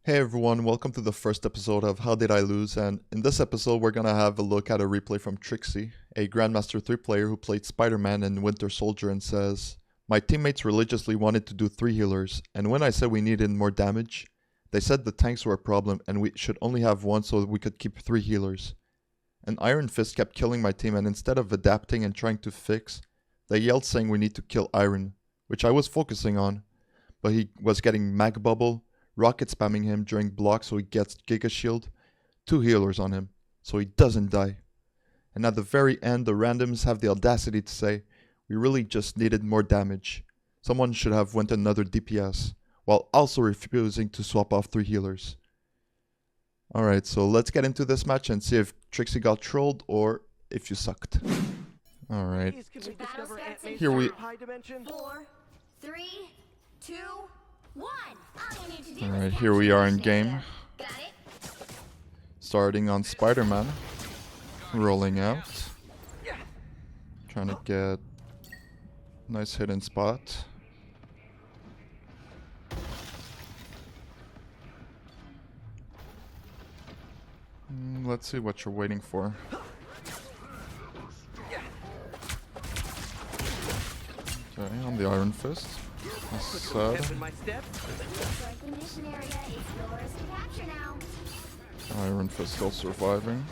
Hey everyone, welcome to the first episode of How Did I Lose? And in this episode, we're gonna have a look at a replay from Trixie, a Grandmaster 3 player who played Spider-Man and Winter Soldier and says, "My teammates religiously wanted to do 3 healers, and when I said we needed more damage, they said the tanks were a problem and we should only have one so we could keep 3 healers. And Iron Fist kept killing my team, and instead of adapting and trying to fix, they yelled saying we need to kill Iron, which I was focusing on, but he was getting Mag Bubble, rocket spamming him during block so he gets Giga Shield, 2 healers on him, so he doesn't die. And at the very end, the randoms have the audacity to say, we really just needed more damage. Someone should have went another DPS, while also refusing to swap off 3 healers. Alright, so let's get into this match and see if Trixie got trolled or if you sucked. Alright. Here we... 4, 3, 2, 1. Alright, here we are in game. Starting on Spider-Man. Rolling out. Trying to get nice hidden spot. Let's see what you're waiting for. Okay, on the Iron Fist. Iron Fist still surviving.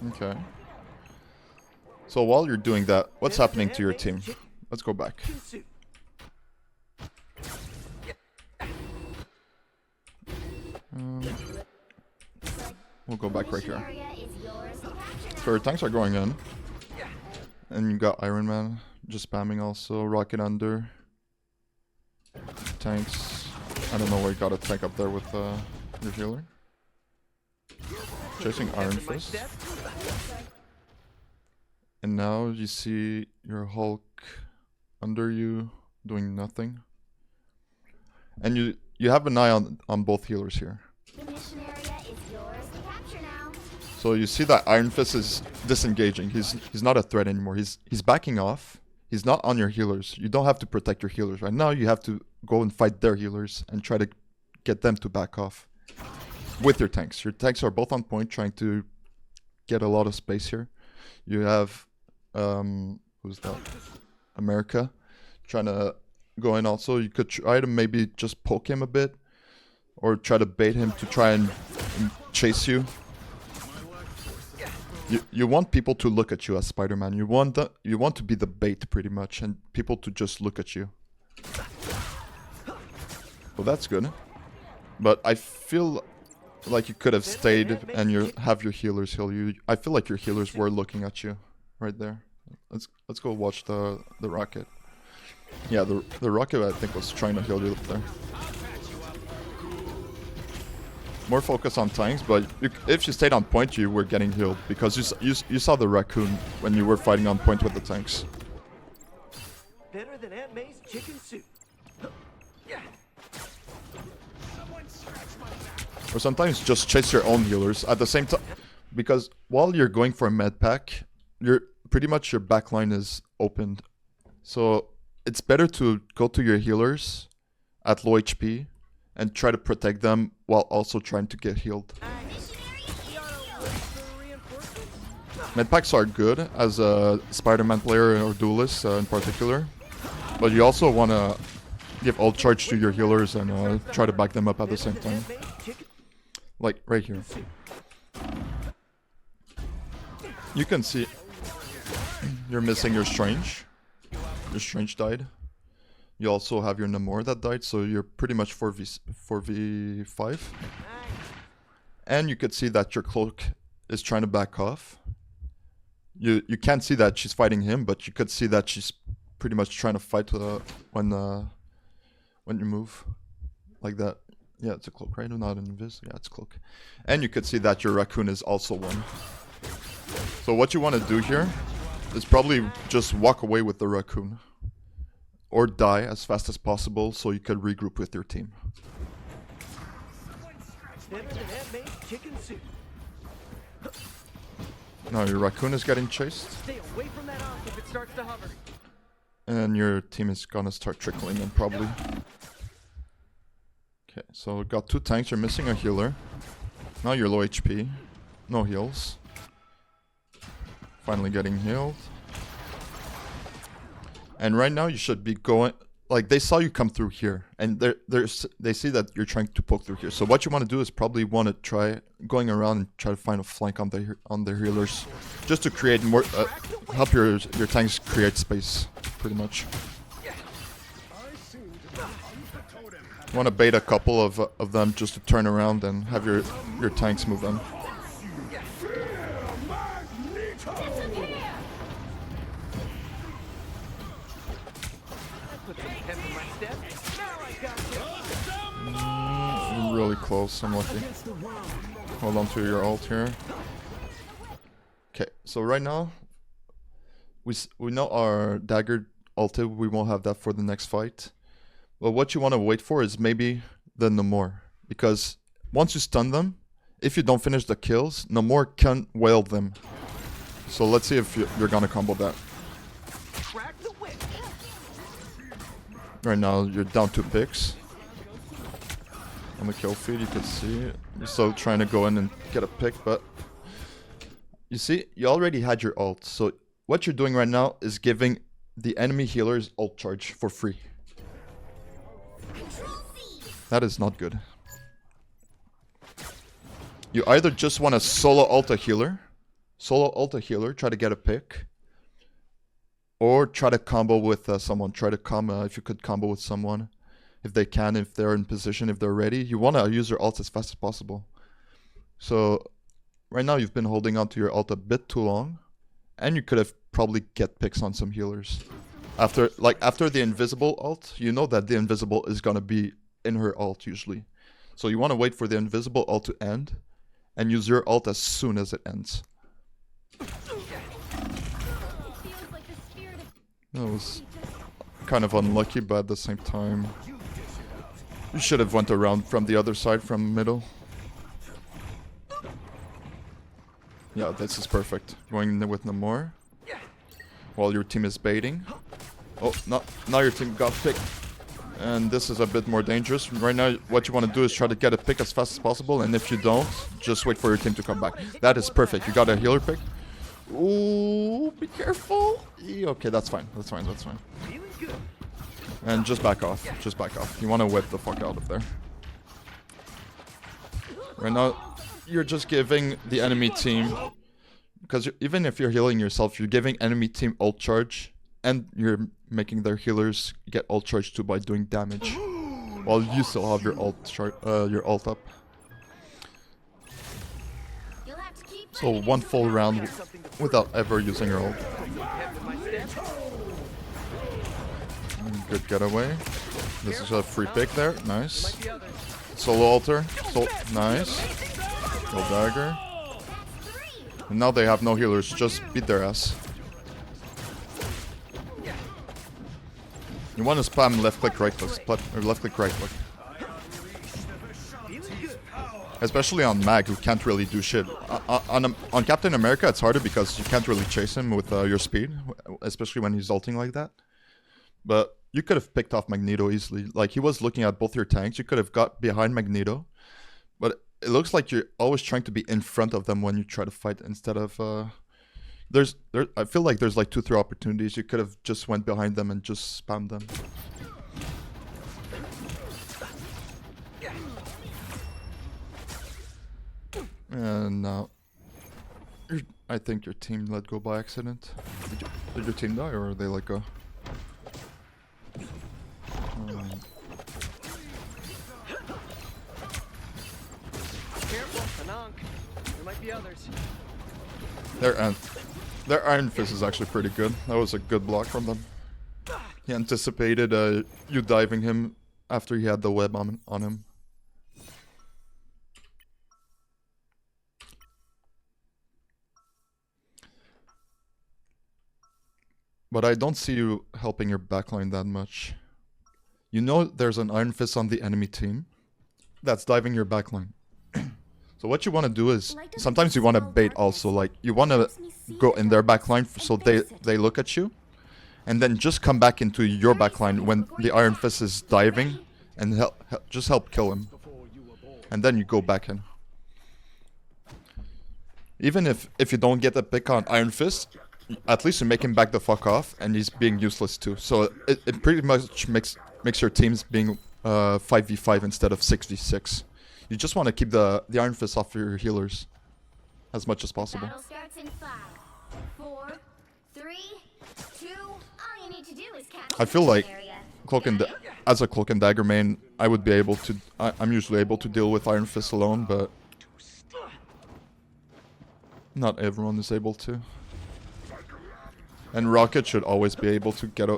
Okay. So while you're doing that, what's happening to your team? Let's go back. We'll go back right here. So your tanks are going in. And you got Iron Man just spamming also. Rocket under. Tanks. I don't know why you got a tank up there with your healer. Chasing Iron Fist. And now you see your Hulk under you doing nothing. And you have an eye on both healers here. So you see that Iron Fist is disengaging. He's not a threat anymore. He's backing off. He's not on your healers. You don't have to protect your healers. Right now you have to go and fight their healers and try to get them to back off. With your tanks. Your tanks are both on point trying to get a lot of space here. You have who's that? America trying to go in also. You could try to maybe just poke him a bit or try to bait him to try and chase you. You want people to look at you as Spider-Man. You want to be the bait pretty much, and people to just look at you. Well, that's good. But I feel like you could have stayed and have your healers heal you. I feel like your healers were looking at you right there. Let's go watch the rocket. Yeah, the rocket I think was trying to heal you up there. More focus on tanks, but if you stayed on point, you were getting healed because you saw the raccoon when you were fighting on point with the tanks. Better than Aunt May's chicken soup. Or sometimes just chase your own healers at the same time, because while you're going for a med pack, pretty much your backline is opened. So it's better to go to your healers at low HP and try to protect them while also trying to get healed. Medpacks are good as a Spider-Man player or duelist in particular, but you also want to give ult charge to your healers and try to back them up at the same time. Like right here. You can see you're missing your Strange. Your Strange died. You also have your Namor that died, so you're pretty much 4v5. And you could see that your Cloak is trying to back off. You can't see that she's fighting him, but you could see that she's pretty much trying to fight when you move. Like that. Yeah, it's a Cloak, right? Not an Invis. Yeah, it's a Cloak. And you could see that your Raccoon is also one. So what you want to do here is probably just walk away with the Raccoon. Or die as fast as possible so you can regroup with your team. Now your raccoon is getting chased. Stay away from that arc if it starts to hover. And your team is gonna start trickling in probably. Okay, so we got 2 tanks, you're missing a healer. Now you're low HP. No heals. Finally getting healed. And right now you should be going... Like, they saw you come through here. And they see that you're trying to poke through here. So what you want to do is probably want to try going around and try to find a flank on their healers. Just to create more... help your tanks create space, pretty much. You want to bait a couple of them just to turn around and have your tanks move them. Really close, I'm lucky. Hold on to your ult here. Okay, so right now we know our dagger ulted, we won't have that for the next fight. But what you want to wait for is maybe the Namor. Because once you stun them, if you don't finish the kills, Namor can wail them. So let's see if you're gonna combo that. Right now you're down 2 picks. On the kill feed, you can see you're still trying to go in and get a pick, but you see, you already had your ult. So what you're doing right now is giving the enemy healers ult charge for free. That is not good. You either just want to solo ult a healer, try to get a pick, or try to combo with someone. Try to combo if you could combo with someone. If they can, if they're in position, if they're ready. You want to use your ult as fast as possible. So right now you've been holding on to your ult a bit too long. And you could have probably get picks on some healers. After the invisible ult, you know that the invisible is going to be in her ult usually. So you want to wait for the invisible ult to end. And use your ult as soon as it ends. That was kind of unlucky, but at the same time... You should have went around from the other side, from middle. Yeah, this is perfect. Going in there with Namor. While your team is baiting. Oh, now your team got picked. And this is a bit more dangerous. Right now, what you want to do is try to get a pick as fast as possible. And if you don't, just wait for your team to come back. That is perfect. You got a healer pick. Ooh, be careful. Okay, that's fine. That's fine. And just back off. You want to whip the fuck out of there. Right now, you're just giving the enemy team... Because even if you're healing yourself, you're giving enemy team ult charge. And you're making their healers get ult charge too by doing damage. While you still have your ult up. So 1 full round without ever using your ult. Good getaway. This is a free pick there. Nice. Solo altar. Nice. Kill dagger. And now they have no healers. Just beat their ass. You want to spam left click, right click. Or left click, right click. Especially on Mag, who can't really do shit. On Captain America, it's harder because you can't really chase him with your speed. Especially when he's ulting like that. But you could have picked off Magneto easily. Like, he was looking at both your tanks. You could have got behind Magneto. But it looks like you're always trying to be in front of them when you try to fight instead of... I feel like there's like 2-3 opportunities. You could have just went behind them and just spammed them. And now... I think your team let go by accident. Did your team die, or are they let go? Careful, Anank. There might be others. Their Iron Fist is actually pretty good. That was a good block from them. He anticipated you diving him after he had the web on him. But I don't see you helping your backline that much. You know there's an Iron Fist on the enemy team that's diving your backline. So what you want to do is sometimes you want to bait also, like you want to go in their backline so they look at you, and then just come back into your backline when the Iron Fist is diving, and just help kill him, and then you go back in. Even if you don't get a pick on Iron Fist, at least you make him back the fuck off, and he's being useless too. So it pretty much makes your teams being 5v5 instead of 6v6. You just want to keep the Iron Fist off your healers as much as possible. Battle starts in 5, 4, 3, 2. All you need to do is capture I feel the like area. as a Cloak and Dagger main, I would be able to. I'm usually able to deal with Iron Fist alone, but not everyone is able to. And Rocket should always be able to get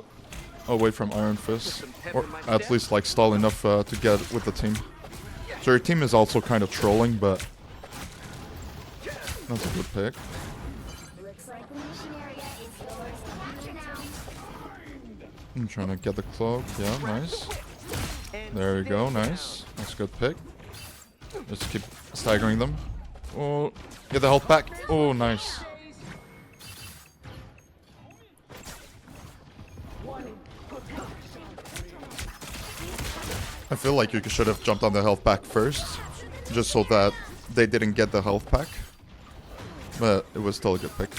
away from Iron Fist, or at least like stall enough to get with the team. So your team is also kind of trolling, but that's a good pick. Looks like the mission area is yours to capture now. I'm trying to get the cloak. Yeah, nice. There you go, nice. That's a good pick. Just keep staggering them. Oh, get the health back. Oh, nice. I feel like you should have jumped on the health pack first, just so that they didn't get the health pack. But it was still a good pick.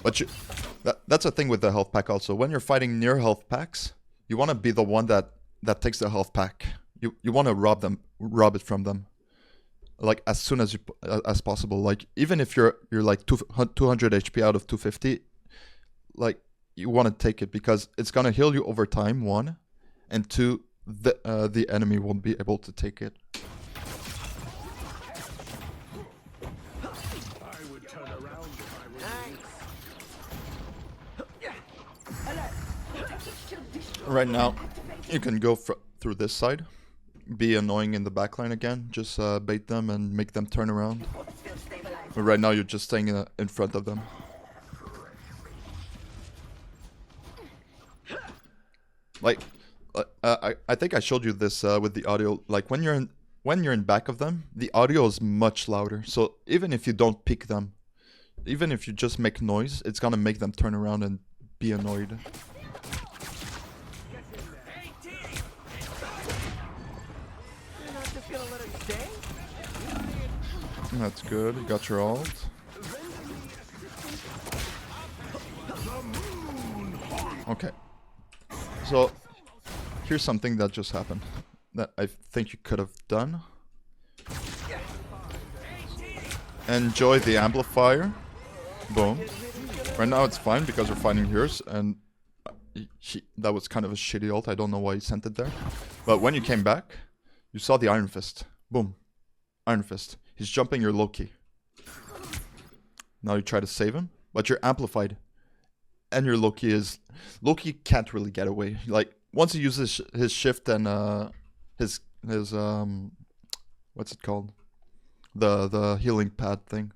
But that's the thing with the health pack also. When you're fighting near health packs, you want to be the one that takes the health pack. You want to rob it from them, like as soon as possible. Like even if you're like 200 HP out of 250, like. You want to take it because it's gonna heal you over time, 1, and 2, the enemy won't be able to take it. Right now, you can go through this side, be annoying in the backline again, just bait them and make them turn around. But right now, you're just staying in front of them. Like, I think I showed you this with the audio. Like when you're in back of them, the audio is much louder. So even if you don't pick them, even if you just make noise, it's gonna make them turn around and be annoyed. That's good. You got your ult. Okay. So, here's something that just happened that I think you could have done. Enjoy the amplifier. Boom. Right now it's fine because we're fighting heroes, and that was kind of a shitty ult. I don't know why he sent it there. But when you came back, you saw the Iron Fist. Boom. Iron Fist. He's jumping your Loki. Now you try to save him, but you're amplified. And your Loki can't really get away. Like once he uses his shift and his what's it called, the healing pad thing,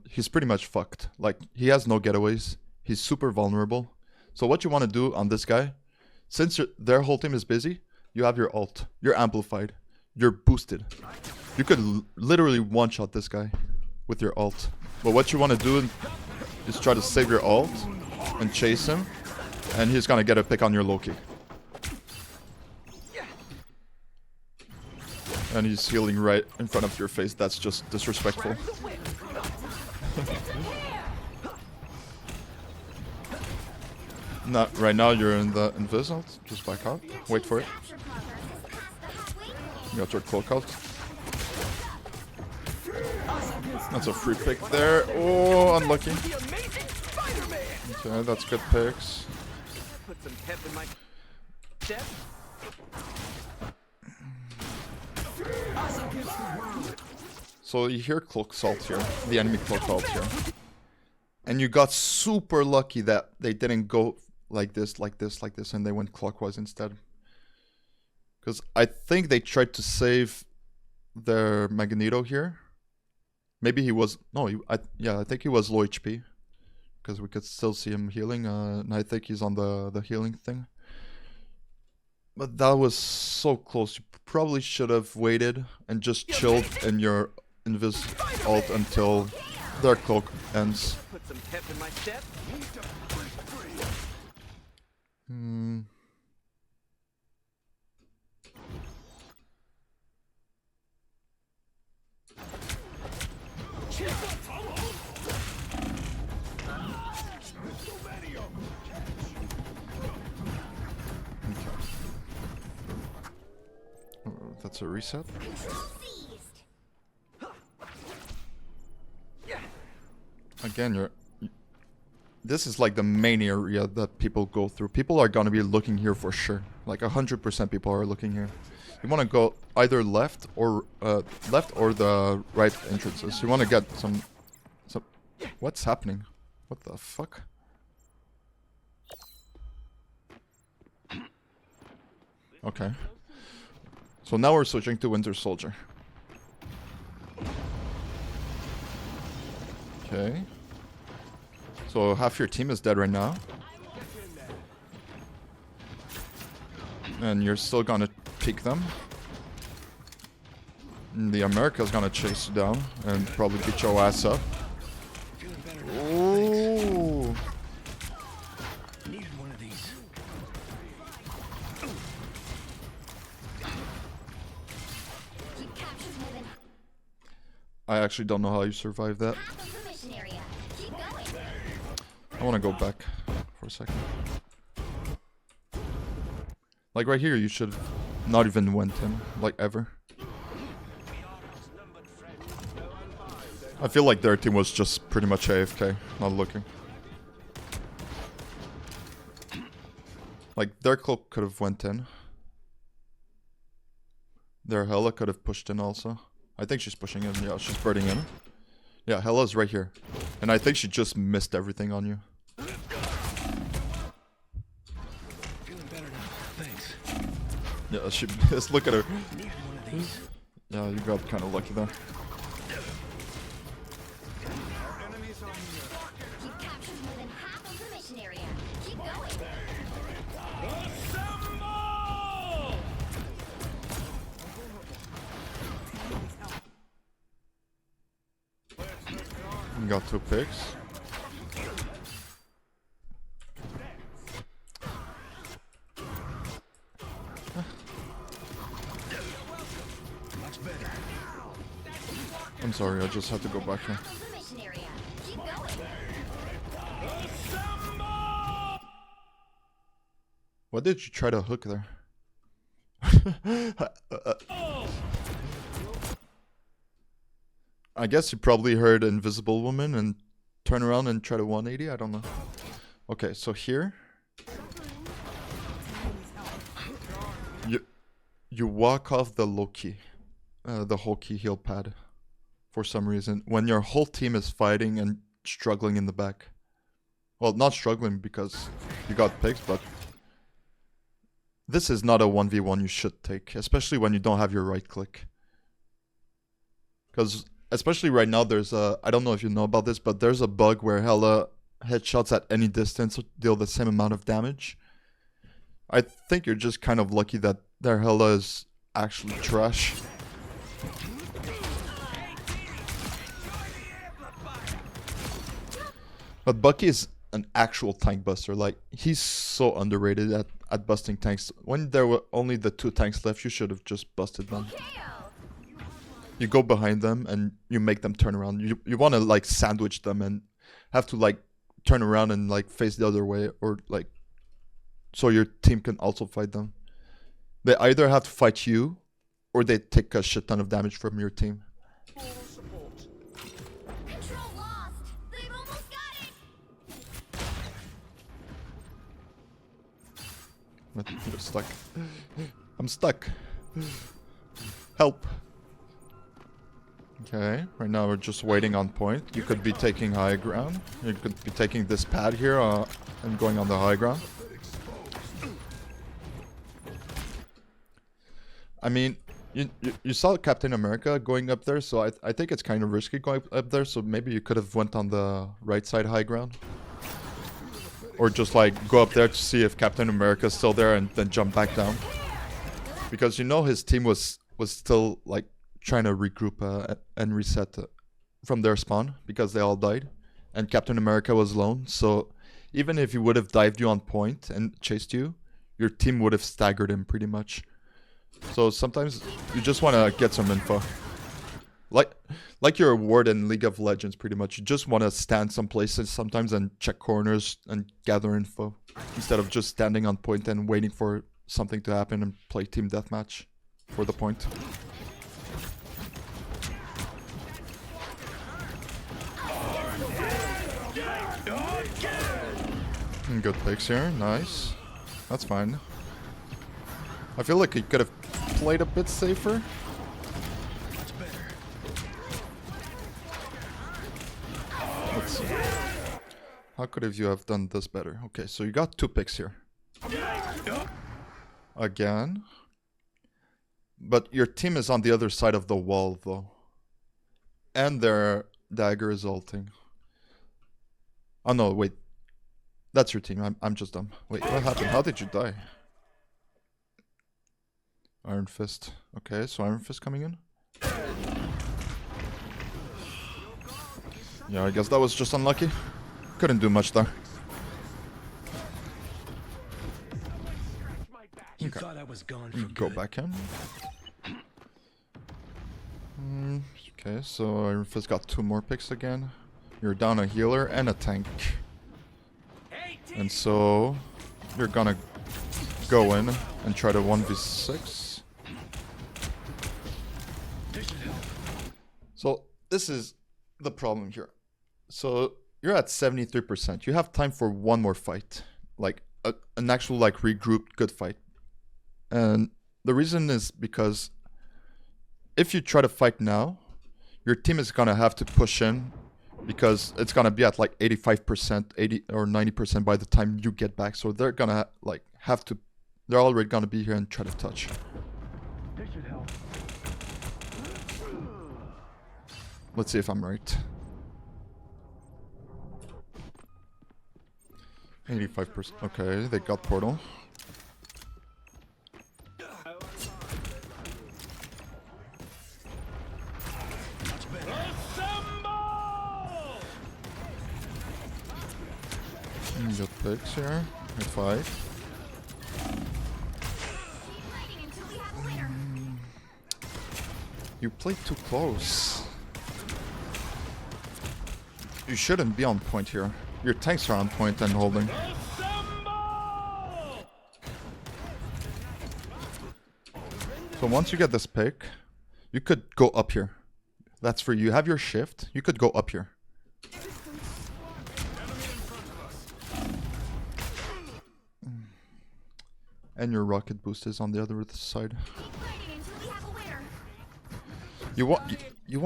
he's pretty much fucked. Like he has no getaways. He's super vulnerable. So what you want to do on this guy, since their whole team is busy, you have your ult. You're amplified. You're boosted. You could literally one-shot this guy with your ult. But what you want to do is try to save your ult and chase him, and he's gonna get a pick on your Loki. And he's healing right in front of your face. That's just disrespectful. Not right now. You're in the invis ult. Just back out. Wait for it. You got your cloak out. That's a free pick there. Oh, unlucky. Okay, that's good picks. So you hear cloak salt here, the enemy cloak ult here. And you got super lucky that they didn't go like this, and they went clockwise instead. Because I think they tried to save their Magneto here. Maybe he was... No, I think he was low HP. Because we could still see him healing. And I think he's on the healing thing. But that was so close. You probably should have waited and just chilled in your invis alt until their cloak ends. Put some pep in my step. Hmm. That's a reset. Again, this is like the main area that people go through. People are gonna be looking here for sure. Like 100% people are looking here. You want to go either left or the right entrances. You want to get some. What's happening? What the fuck? Okay. So now we're switching to Winter Soldier. Okay. So half your team is dead right now. And you're still gonna peek them. And the America's gonna chase you down and probably beat your ass up. Ooh. Needed one of these. I actually don't know how you survived that. I want to go back for a second. Like right here, you should not even went in, like ever. I feel like their team was just pretty much AFK, not looking. Like their cloak could have went in. Their Hela could have pushed in also. I think she's pushing in. Yeah, she's birding in. Yeah, Hela's right here. And I think she just missed everything on you. Feeling better now. Thanks. Yeah, she just look at her. Yeah, you got kind of lucky there. You got 2 picks. I'm sorry, I just had to go back here. What did you try to hook there? I guess you probably heard Invisible Woman and turn around and try to 180. I don't know. Okay, so here you walk off the Loki, the Hulky heal pad, for some reason when your whole team is fighting and struggling in the back. Well, not struggling because you got picks, but this is not a 1v1 you should take, especially when you don't have your right click. Because especially right now, there's a, I don't know if you know about this, but there's a bug where Hela headshots at any distance deal the same amount of damage. I think you're just kind of lucky that their Hela is actually trash. But Bucky is an actual tank buster. Like, he's so underrated at busting tanks. When there were only the 2 tanks left, you should have just busted them. You go behind them and you make them turn around. You want to like sandwich them and have to like turn around and like face the other way, or like so your team can also fight them. They either have to fight you or they take a shit ton of damage from your team. Control lost. They've almost got it. But you're stuck. I'm stuck. Help. Okay, right now we're just waiting on point. You could be taking high ground. You could be taking this pad here and going on the high ground. I mean, you saw Captain America going up there, so I think it's kind of risky going up there, so maybe you could have went on the right side high ground. Or just like go up there to see if Captain America's still there and then jump back down. because you know his team was still like trying to regroup and reset from their spawn because they all died, and Captain America was alone. So even if he would have dived you on point and chased you, your team would have staggered him pretty much. So sometimes you just want to get some info. Like your ward in League of Legends, pretty much. You just want to stand some places sometimes and check corners and gather info, instead of just standing on point and waiting for something to happen and play team deathmatch for the point. Good picks here, nice. That's fine. I feel like he could have played a bit safer. Let's see. How could you have done this better? Okay, so you got 2 picks here. Again. But your team is on the other side of the wall, though. And their dagger is ulting. Oh no, wait. That's your team. I'm just dumb. Wait, what happened? How did you die? Iron Fist. Okay, so Iron Fist coming in. Yeah, I guess that was just unlucky. Couldn't do much there. You thought I was gone for Go good. back in. Okay, so Iron Fist got 2 more picks again. You're down a healer and a tank. And so you're gonna go in and try to 1v6. So this is the problem here. So you're at 73%. You have time for one more fight. Like an actual like regrouped good fight. And the reason is because if you try to fight now, your team is gonna have to push in, because it's gonna be at like 85%, 80 or 90% by the time you get back. So they're gonna like have to. They're already gonna be here and try to touch. This should help. Let's see if I'm right. 85%. Okay, they got portal. Got picks here. At 5. You played too close. You shouldn't be on point here. Your tanks are on point and holding. So once you get this pick, you could go up here. That's for you. Have your shift. You could go up here. And your rocket boost is on the other side. You want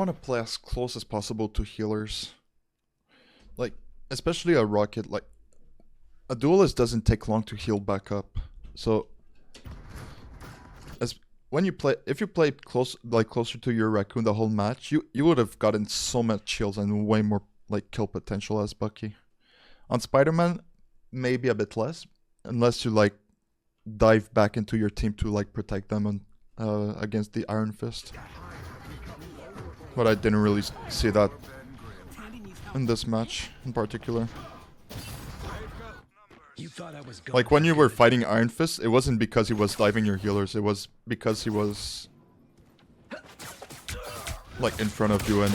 to play as close as possible to healers. Like, especially a rocket. Like, a duelist doesn't take long to heal back up. So, when you play, if you played closer to your raccoon the whole match, you would have gotten so much heals and way more like kill potential as Bucky. On Spider-Man, maybe a bit less, unless you like dive back into your team to like protect them on, against the Iron Fist. But I didn't really see that in this match in particular. You thought I was gone. Like when you were fighting Iron Fist, it wasn't because he was diving your healers, it was because he was like in front of you and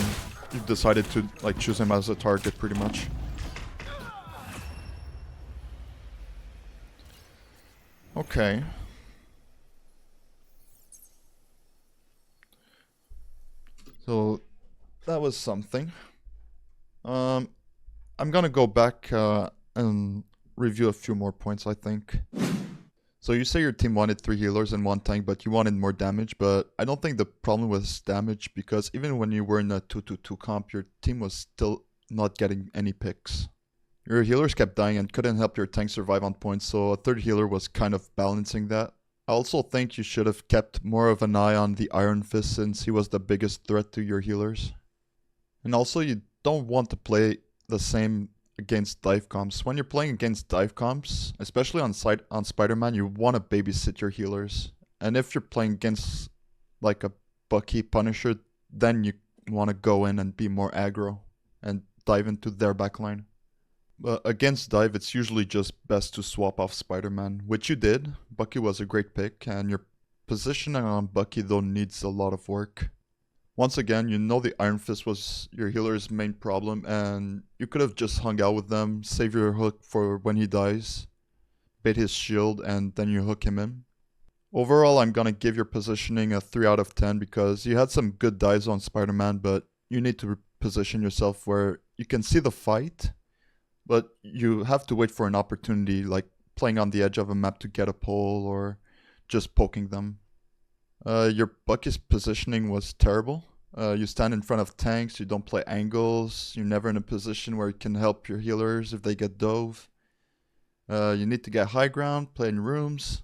you decided to like choose him as a target pretty much. Okay. So that was something. I'm gonna go back and review a few more points, I think. So you say your team wanted 3 healers and 1 tank, but you wanted more damage, but I don't think the problem was damage, because even when you were in a 2-2-2 comp, your team was still not getting any picks. Your healers kept dying and couldn't help your tank survive on points, so a 3rd healer was kind of balancing that. I also think you should have kept more of an eye on the Iron Fist, since he was the biggest threat to your healers. And also, you don't want to play the same against dive comps. When you're playing against dive comps, especially on Spider-Man, you want to babysit your healers And if you're playing against like a Bucky Punisher, then you want to go in and be more aggro and dive into their backline. Against dive, it's usually just best to swap off Spider-Man, which you did. Bucky was a great pick, and your positioning on Bucky though needs a lot of work. Once again, you know the Iron Fist was your healer's main problem, and you could have just hung out with them, save your hook for when he dies, bait his shield, and then you hook him in. Overall, I'm gonna give your positioning a 3 out of 10 because you had some good dives on Spider-Man, but you need to position yourself where you can see the fight, but you have to wait for an opportunity, like playing on the edge of a map to get a pole or just poking them. Your Bucky's positioning was terrible. You stand in front of tanks, you don't play angles, you're never in a position where you can help your healers if they get dove. You need to get high ground, play in rooms.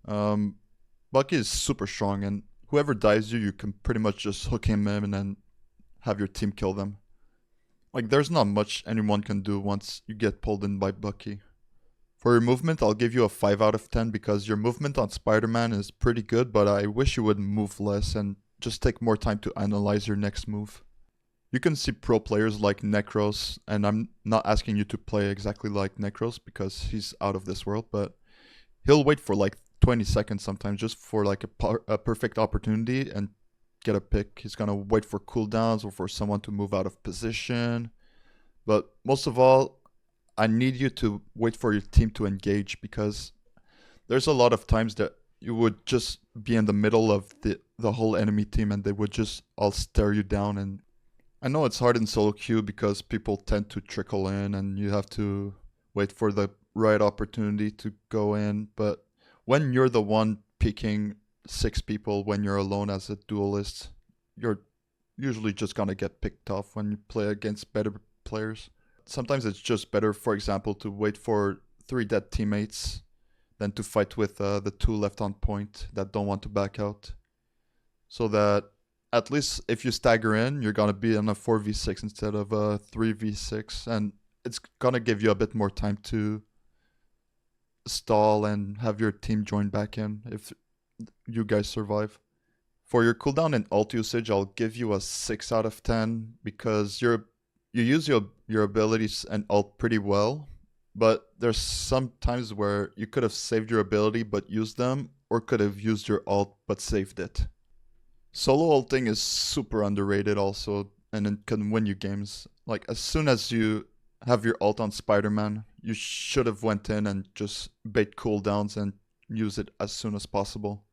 Bucky is super strong, and whoever dives you, you can pretty much just hook him in and then have your team kill them. Like, there's not much anyone can do once you get pulled in by Bucky. For your movement, I'll give you a 5 out of 10 because your movement on Spider-Man is pretty good, but I wish you would move less and just take more time to analyze your next move. You can see pro players like Necros, and I'm not asking you to play exactly like Necros because he's out of this world, but he'll wait for like 20 seconds sometimes just for like a perfect opportunity and get a pick. He's gonna wait for cooldowns or for someone to move out of position. But most of all, I need you to wait for your team to engage because there's a lot of times that you would just be in the middle of the whole enemy team and they would just all stare you down. And I know it's hard in solo queue because people tend to trickle in and you have to wait for the right opportunity to go in. But when you're the one picking 6 people when you're alone as a duelist, you're usually just gonna get picked off when you play against better players. Sometimes it's just better, for example, to wait for 3 dead teammates than to fight with the 2 left on point that don't want to back out. So that at least if you stagger in, you're gonna be on a 4v6 instead of a 3v6, and it's gonna give you a bit more time to stall and have your team join back in if you guys survive. For your cooldown and ult usage, I'll give you a 6 out of 10 because you use your abilities and ult pretty well, but there's some times where you could have saved your ability but used them, or could have used your ult but saved it. Solo ulting is super underrated also, and it can win you games. Like, as soon as you have your ult on Spider-Man, you should have went in and just bait cooldowns and use it as soon as possible.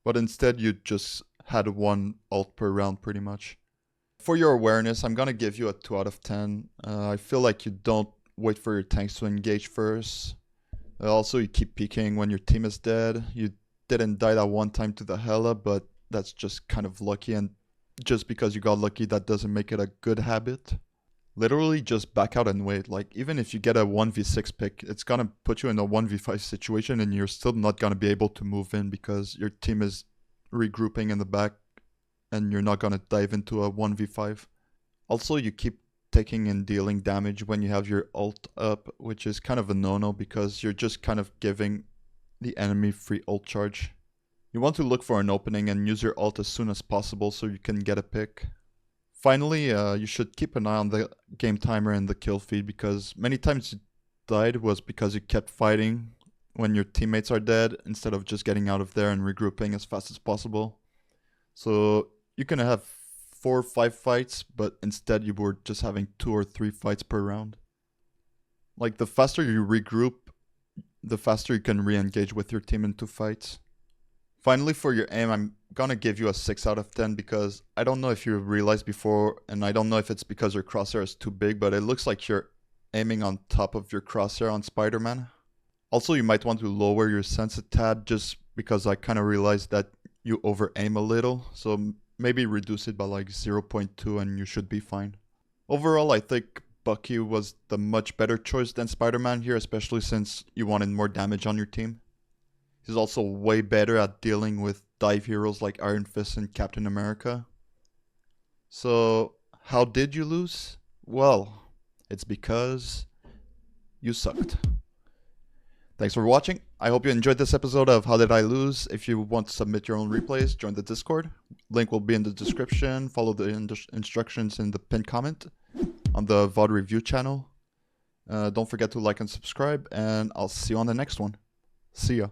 But instead you just had 1 ult per round pretty much. For your awareness, I'm gonna give you a 2 out of 10. I feel like you don't wait for your tanks to engage first. Also, you keep peeking when your team is dead. You didn't die that one time to the Hela, but that's just kind of lucky, and just because you got lucky, that doesn't make it a good habit. Literally just back out and wait. Like, even if you get a 1v6 pick, it's gonna put you in a 1v5 situation and you're still not gonna be able to move in because your team is regrouping in the back and you're not gonna dive into a 1v5. Also, you keep taking and dealing damage when you have your ult up, which is kind of a no-no because you're just kind of giving the enemy free ult charge. You want to look for an opening and use your ult as soon as possible so you can get a pick. Finally, you should keep an eye on the game timer and the kill feed because many times you died was because you kept fighting when your teammates are dead instead of just getting out of there and regrouping as fast as possible. So you can have 4 or 5 fights, but instead you were just having 2 or 3 fights per round. Like, the faster you regroup, the faster you can re-engage with your team into fights. Finally, for your aim, I'm gonna give you a 6 out of 10 because I don't know if you realized before, and I don't know if it's because your crosshair is too big, but it looks like you're aiming on top of your crosshair on Spider-Man. Also, you might want to lower your sense a tad just because I kind of realized that you over-aim a little, so maybe reduce it by like 0.2 and you should be fine. Overall, I think Bucky was the much better choice than Spider-Man here, especially since you wanted more damage on your team. He's also way better at dealing with dive heroes like Iron Fist and Captain America. So, how did you lose? Well, it's because you sucked. Thanks for watching. I hope you enjoyed this episode of How Did I Lose. If you want to submit your own replays, join the Discord. Link will be in the description. Follow the instructions in the pinned comment on the VOD review channel. Don't forget to like and subscribe, and I'll see you on the next one. See ya.